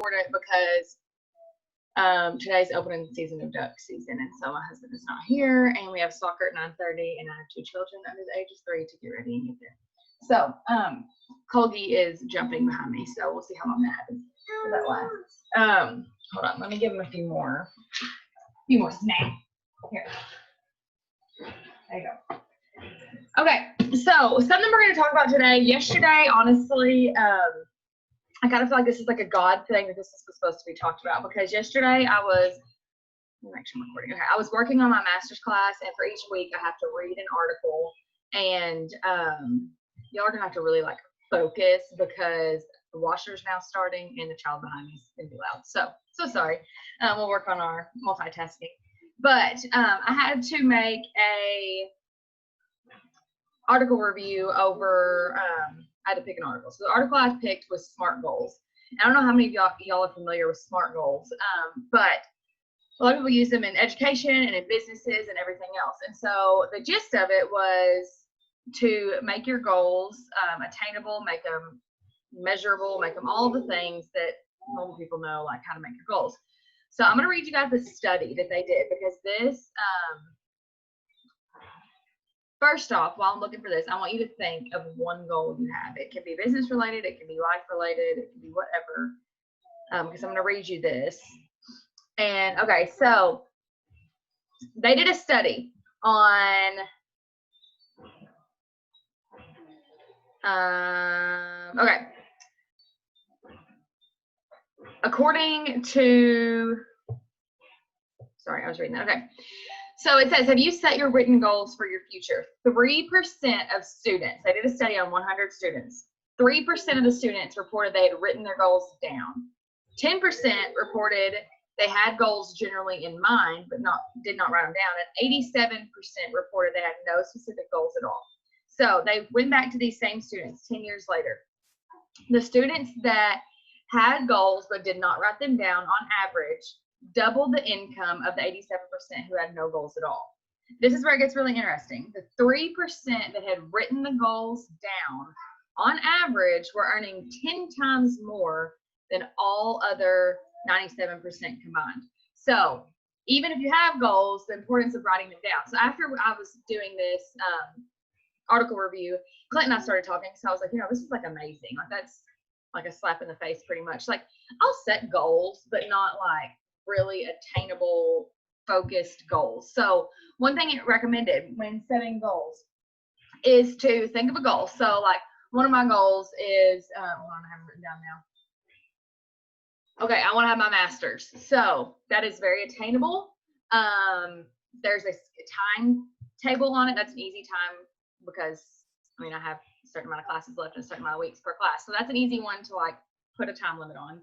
record it because today's opening season of duck season, and so my husband is not here, and we have soccer at 9:30, and I have 2 children under the age of 3 to get ready and get there. So Colgie is jumping behind me, so we'll see how long that happens. That lasts. Hold on, let me give him a few more snacks. Here. There you go. Okay, so something we're going to talk about today. Yesterday, honestly, I kind of feel like this is like a God thing that this is supposed to be talked about, because yesterday I was, make sure I'm recording. Okay, I was working on my master's class, and for each week I have to read an article, and y'all are going to have to really like focus because the washer's now starting and the child behind me is going to be loud. So sorry. We'll work on our multitasking. But I had to make a article review over, I had to pick an article. So the article I picked was SMART goals. And I don't know how many of y'all are familiar with SMART goals, but a lot of people use them in education and in businesses and everything else. And so the gist of it was to make your goals attainable, make them measurable, make them all the things that normal people know, like how to make your goals. So I'm going to read you guys the study that they did, because this, first off, while I'm looking for this, I want you to think of one goal you have. It can be business related, it can be life related, it can be whatever, because I'm going to read you this. And okay, so they did a study on okay, according to, sorry, I was reading that. Okay, so it says, have you set your written goals for your future? 3% of students, they did a study on 100 students, 3% of the students reported they had written their goals down. 10% reported they had goals generally in mind, but did not write them down. And 87% reported they had no specific goals at all. So they went back to these same students 10 years later. The students that had goals but did not write them down, on average, doubled the income of the 87% who had no goals at all. This is where it gets really interesting. The 3% that had written the goals down, on average, were earning 10 times more than all other 97% combined. So even if you have goals, the importance of writing them down. So after I was doing this article review, Clinton and I started talking, so I was like, this is like amazing. Like, that's like a slap in the face pretty much. Like, I'll set goals, but not like really attainable, focused goals. So one thing it recommended when setting goals is to think of a goal. So like one of my goals is, hold on, I have it written down now. Okay, I want to have my master's. So that is very attainable. There's a time table on it. That's an easy time because, I have a certain amount of classes left and a certain amount of weeks per class. So that's an easy one to like put a time limit on.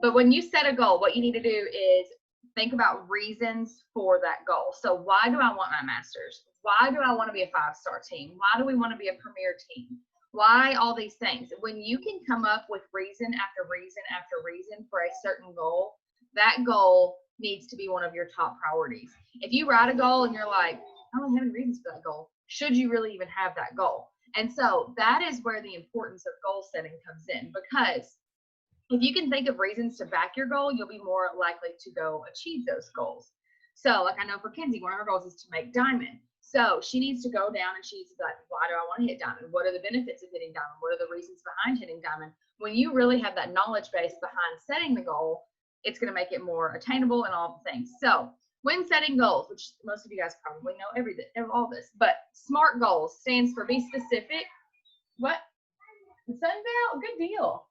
But when you set a goal, what you need to do is think about reasons for that goal. So why do I want my master's? Why do I want to be a 5-star team? Why do we want to be a premier team? Why all these things? When you can come up with reason after reason after reason for a certain goal, that goal needs to be one of your top priorities. If you write a goal and you're like, I don't have any reasons for that goal, should you really even have that goal? And so that is where the importance of goal setting comes in, because if you can think of reasons to back your goal, you'll be more likely to go achieve those goals. So like I know for Kenzie, one of her goals is to make diamond. So she needs to go down and she needs to be like, why do I want to hit diamond? What are the benefits of hitting diamond? What are the reasons behind hitting diamond? When you really have that knowledge base behind setting the goal, it's going to make it more attainable and all the things. So when setting goals, which most of you guys probably know all this, but SMART goals stands for be specific. What? The sun's out? Good deal.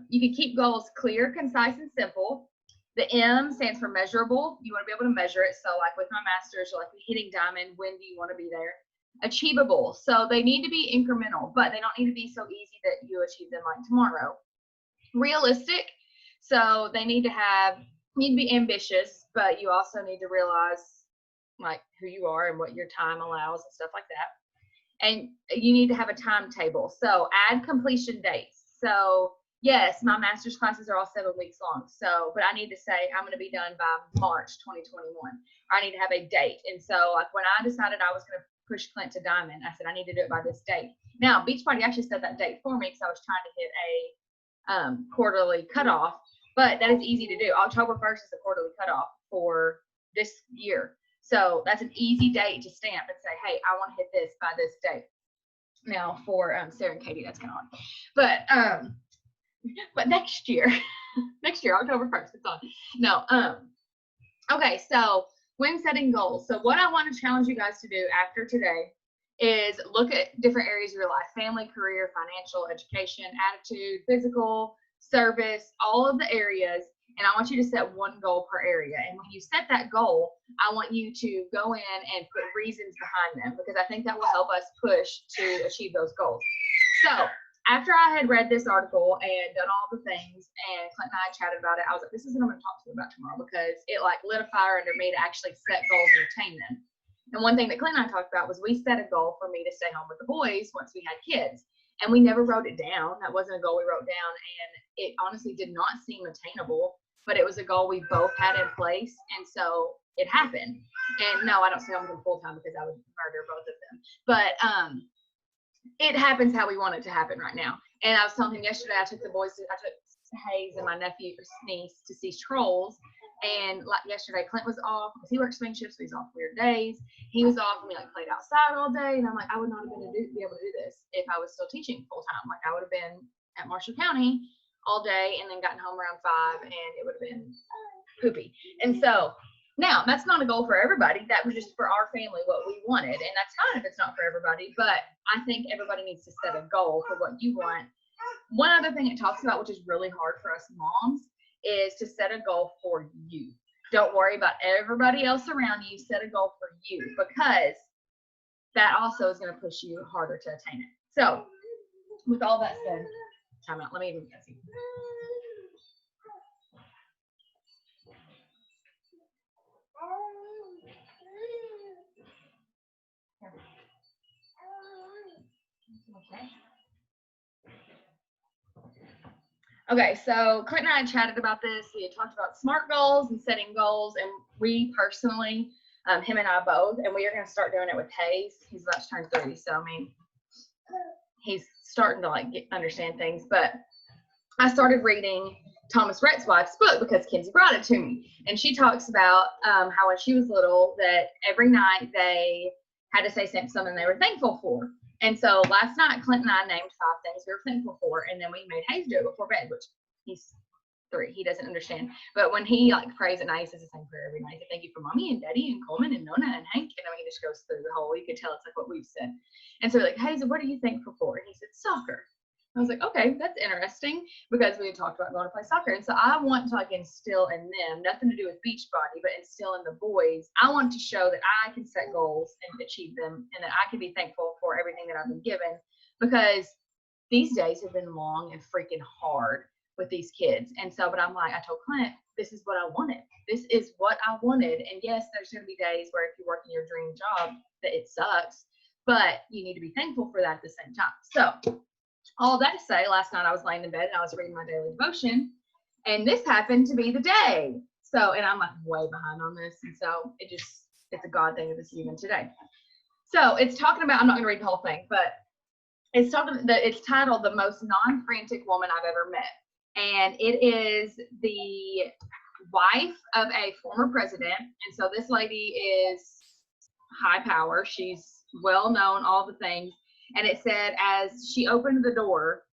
You can keep goals clear, concise, and simple. The M stands for measurable. You want to be able to measure it. So like with my master's, or like hitting diamond, when do you want to be there? Achievable. So they need to be incremental, but they don't need to be so easy that you achieve them like tomorrow. Realistic. So they need to be ambitious, but you also need to realize like who you are and what your time allows and stuff like that. And you need to have a timetable. So add completion dates. So yes, my master's classes are all 7 weeks long. So, but I need to say I'm going to be done by March 2021. I need to have a date. And so like when I decided I was going to push Clint to diamond, I said I need to do it by this date. Now, Beachbody actually set that date for me because I was trying to hit a quarterly cutoff, but that is easy to do. October 1st is the quarterly cutoff for this year. So that's an easy date to stamp and say, hey, I want to hit this by this date. Now for Sarah and Katie, that's kind of hard. But next year, October 1st, it's on. No, okay, so when setting goals. So what I want to challenge you guys to do after today is look at different areas of your life: family, career, financial, education, attitude, physical, service, all of the areas. And I want you to set one goal per area. And when you set that goal, I want you to go in and put reasons behind them, because I think that will help us push to achieve those goals. So after I had read this article and done all the things, and Clint and I chatted about it, I was like, this is what I'm going to talk to you about tomorrow, because it like lit a fire under me to actually set goals and attain them. And one thing that Clint and I talked about was we set a goal for me to stay home with the boys once we had kids. And we never wrote it down. That wasn't a goal we wrote down. And it honestly did not seem attainable, but it was a goal we both had in place. And so it happened. And no, I don't stay home with them full time, because I would murder both of them. But it happens how we want it to happen right now. And I was telling him yesterday, I took Hayes and my nephew or niece to see Trolls. And like yesterday, Clint was off because he works swing shifts, so he's off weird days. He was off, and we like played outside all day. And I'm like, I would not have been be able to do this if I was still teaching full time. Like I would have been at Marshall County all day and then gotten home around 5, and it would have been poopy. And so now that's not a goal for everybody. That was just for our family what we wanted, and that's fine if it's not for everybody. But I think everybody needs to set a goal for what you want. One other thing it talks about, which is really hard for us moms, is to set a goal for you. Don't worry about everybody else around you. Set a goal for you, because that also is going to push you harder to attain it. So with all that said, time out. Let me even see. Okay, so Clint and I chatted about this. We had talked about SMART goals and setting goals, and we personally, him and I both, and we are going to start doing it with Hayes. He's about to turn 3, so I mean, he's starting to like understand things. But I started reading Thomas Rhett's wife's book because Kenzie brought it to me, and she talks about how when she was little that every night they had to say something they were thankful for. And so last night, Clint and I named 5 things we were thankful for, and then we made Hayes do it before bed, which he's 3. He doesn't understand. But when he like prays at night, he says the same prayer every night. He said, thank you for Mommy and Daddy and Coleman and Nona and Hank. And I mean, he just goes through the whole, you could tell it's like what we've said. And so we're like, Hayes, what are you thankful for? And he said, soccer. I was like, okay, that's interesting, because we had talked about going to play soccer. And so I want to like instill in them, nothing to do with Beachbody, but instill in the boys. I want to show that I can set goals and achieve them, and that I can be thankful for everything that I've been given, because these days have been long and freaking hard with these kids. And so, but I'm like, I told Clint, this is what I wanted. This is what I wanted. And yes, there's going to be days where if you're working your dream job that it sucks, but you need to be thankful for that at the same time. So all that to say, last night I was laying in bed and I was reading my daily devotion, and this happened to be the day. So, and I'm like way behind on this. And so it's a God thing that this is even today. So it's talking about, I'm not going to read the whole thing, but it's titled The Most Non-Frantic Woman I've Ever Met. And it is the wife of a former president. And so this lady is high power. She's well known, all the things. And it said, as she opened the door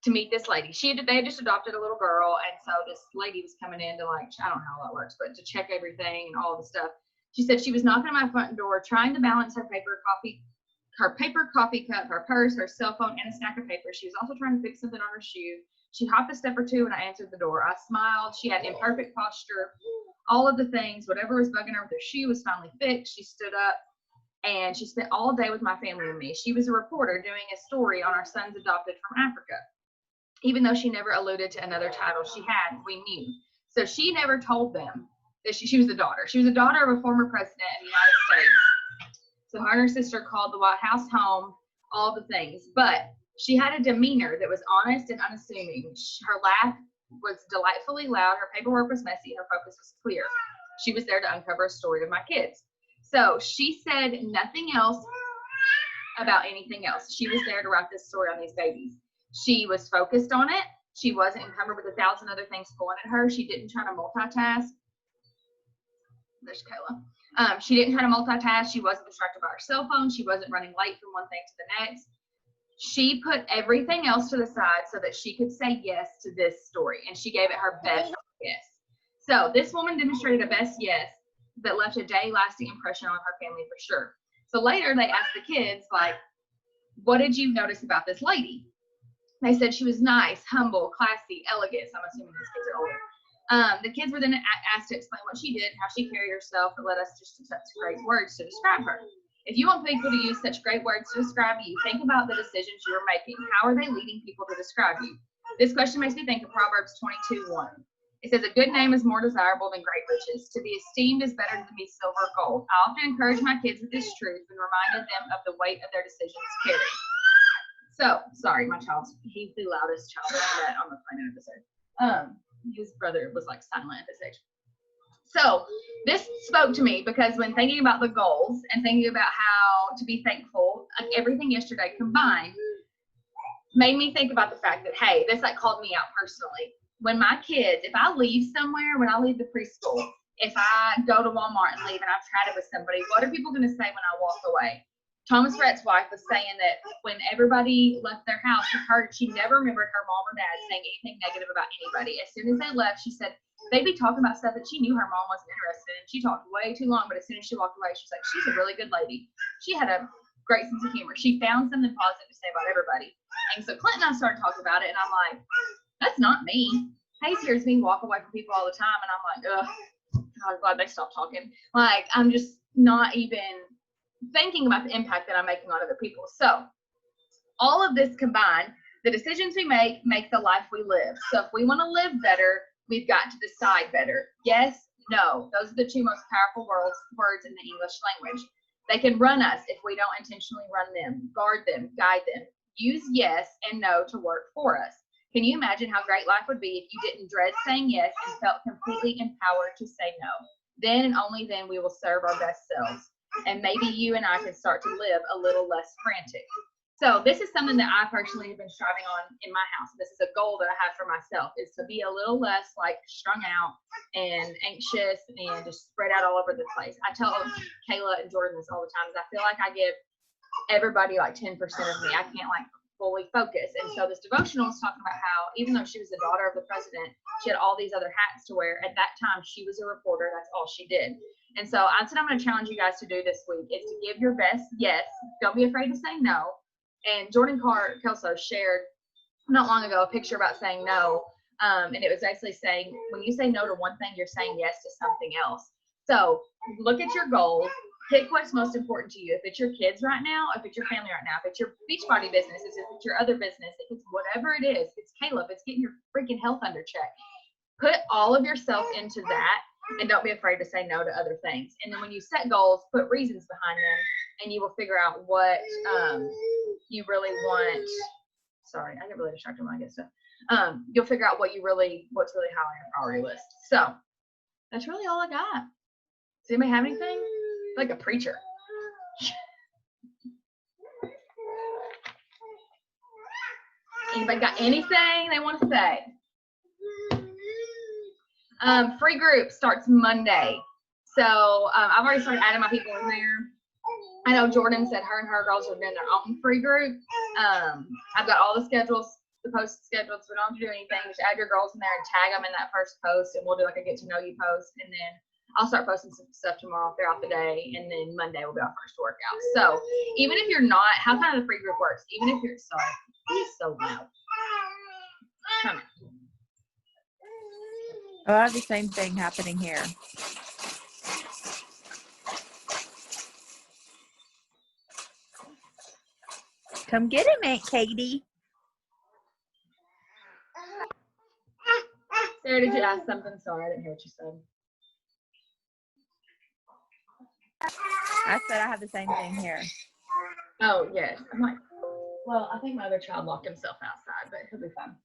to meet this lady, they had just adopted a little girl. And so this lady was coming in to like, I don't know how that works, but to check everything and all the stuff. She said she was knocking on my front door, trying to balance her paper coffee cup, her purse, her cell phone, and a stack of paper. She was also trying to fix something on her shoe. She hopped a step or two and I answered the door. I smiled. She had imperfect posture, all of the things, whatever was bugging her with her shoe was finally fixed. She stood up. And she spent all day with my family and me. She was a reporter doing a story on our sons adopted from Africa. Even though she never alluded to another title she had, we knew. So she never told them that she was the daughter. She was the daughter of a former president of the United States. So her and her sister called the White House home, all the things. But she had a demeanor that was honest and unassuming. Her laugh was delightfully loud. Her paperwork was messy. Her focus was clear. She was there to uncover a story of my kids. So she said nothing else about anything else. She was there to write this story on these babies. She was focused on it. She wasn't encumbered with 1,000 other things pulling at her. She didn't try to multitask. There's Kayla. She didn't try to multitask. She wasn't distracted by her cell phone. She wasn't running late from one thing to the next. She put everything else to the side so that she could say yes to this story, and she gave it her best yes. So this woman demonstrated a best yes that left a day-lasting impression on her family for sure. So later they asked the kids, like, what did you notice about this lady? They said she was nice, humble, classy, elegant. So I'm assuming these kids are older. The kids were then asked to explain what she did, how she carried herself, and led us just to such great words to describe her. If you want people to use such great words to describe you, think about the decisions you are making. How are they leading people to describe you? This question makes me think of Proverbs 22:1. It says, a good name is more desirable than great riches. To be esteemed is better than to be silver or gold. I often encourage my kids with this truth and reminded them of the weight of their decisions carry. So, sorry, my child's, he's the loudest child I've met on the planet episode. His brother was like silent at this age. So this spoke to me because when thinking about the goals and thinking about how to be thankful, like everything yesterday combined made me think about the fact that, hey, this like called me out personally. When my kids, if I leave somewhere, when I leave the preschool, if I go to Walmart and leave and I've chatted with somebody, what are people going to say when I walk away? Thomas Rhett's wife was saying that when everybody left their house, she never remembered her mom or dad saying anything negative about anybody. As soon as they left, she said they'd be talking about stuff that she knew her mom wasn't interested in. She talked way too long, but as soon as she walked away, she's like, she's a really good lady. She had a great sense of humor. She found something positive to say about everybody. And so Clint and I started talking about it, and I'm like, that's not me. Hayes hears me walk away from people all the time, and I'm like, ugh, God, I'm glad they stopped talking. Like, I'm just not even thinking about the impact that I'm making on other people. So all of this combined, the decisions we make the life we live. So if we want to live better, we've got to decide better. Yes, no. Those are the two most powerful words in the English language. They can run us if we don't intentionally run them, guard them, guide them. Use yes and no to work for us. Can you imagine how great life would be if you didn't dread saying yes and felt completely empowered to say no? Then and only then we will serve our best selves. And maybe you and I can start to live a little less frantic. So this is something that I personally have been striving on in my house. This is a goal that I have for myself, is to be a little less like strung out and anxious and just spread out all over the place. I tell Kayla and Jordan this all the time. I feel like I give everybody like 10% of me. I can't like fully focus. And so this devotional is talking about how even though she was the daughter of the president, she had all these other hats to wear. At that time, she was a reporter. That's all she did. And so I said, I'm going to challenge you guys to do this week is to give your best yes. Don't be afraid to say no. And Jordan Kelso shared not long ago a picture about saying no. And it was basically saying, when you say no to one thing, you're saying yes to something else. So look at your goals. Pick what's most important to you. If it's your kids right now, if it's your family right now, if it's your Beachbody business, if it's your other business, if it's whatever it is, if it's Caleb, it's getting your freaking health under check. Put all of yourself into that. And don't be afraid to say no to other things. And then when you set goals, put reasons behind them, and you will figure out what you really want. Sorry, I get really distracted when I get stuff. You'll figure out what's really high on your priority list. So that's really all I got. Does anybody have anything? Like a preacher. Anybody got anything they want to say? Free group starts Monday. So I've already started adding my people in there. I know Jordan said her and her girls are doing their own free group. I've got all the schedules, the post scheduled, so we don't have to do anything. Just add your girls in there and tag them in that first post, and we'll do like a get to know you post. And then I'll start posting some stuff tomorrow throughout the day, and then Monday will be our first workout. So even if you're not, how kind of the free group works, even if you're, sorry, he's so loud. Come here. Oh, I have the same thing happening here. Come get him, Aunt Katie. Sarah, did you ask something? Sorry, I didn't hear what you said. I said I have the same thing here. Oh, yes. I'm like, well, I think my other child locked himself outside, but he'll be fine.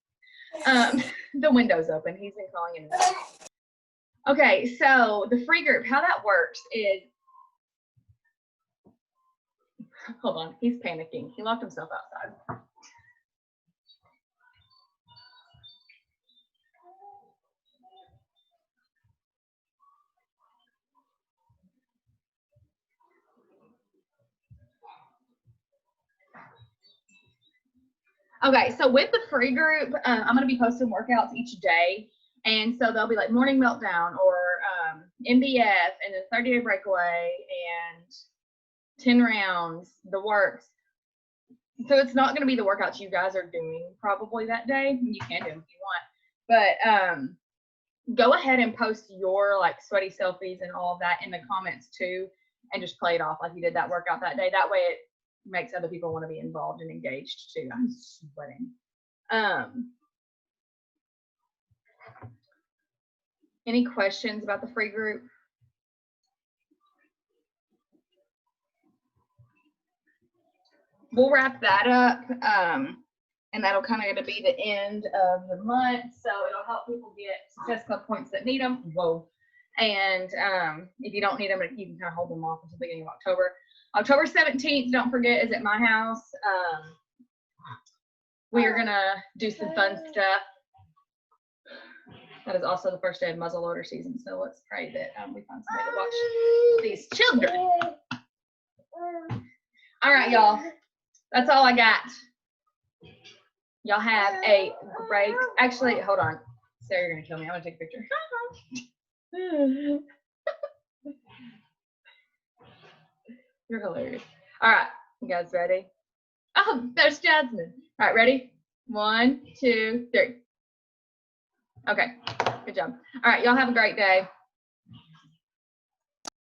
The window's open. He's been calling in. Okay, so the free group, how that works is, hold on, he's panicking. He locked himself outside. Okay, so with the free group, I'm going to be posting workouts each day. And so they'll be like morning meltdown or MBF and then 30-day breakaway and 10 rounds, the works. So it's not going to be the workouts you guys are doing probably that day. You can do them if you want. But go ahead and post your like sweaty selfies and all of that in the comments too. And just play it off like you did that workout that day. That way it makes other people want to be involved and engaged too. I'm sweating. Any questions about the free group? We'll wrap that up, and that'll kind of going to be the end of the month. So it'll help people get Success Club points that need them. Whoa. And if you don't need them, you can kind of hold them off until the beginning of October. October 17th, don't forget, is at my house. We are going to do some fun stuff. That is also the first day of muzzleloader season, so let's pray that we find somebody to watch these children. All right, y'all. That's all I got. Y'all have a great, actually, hold on. Sarah, you're going to kill me. I'm going to take a picture. You're hilarious. All right, you guys ready? Oh, there's Jasmine. All right, ready? 1, 2, 3. Okay, good job. All right, y'all have a great day.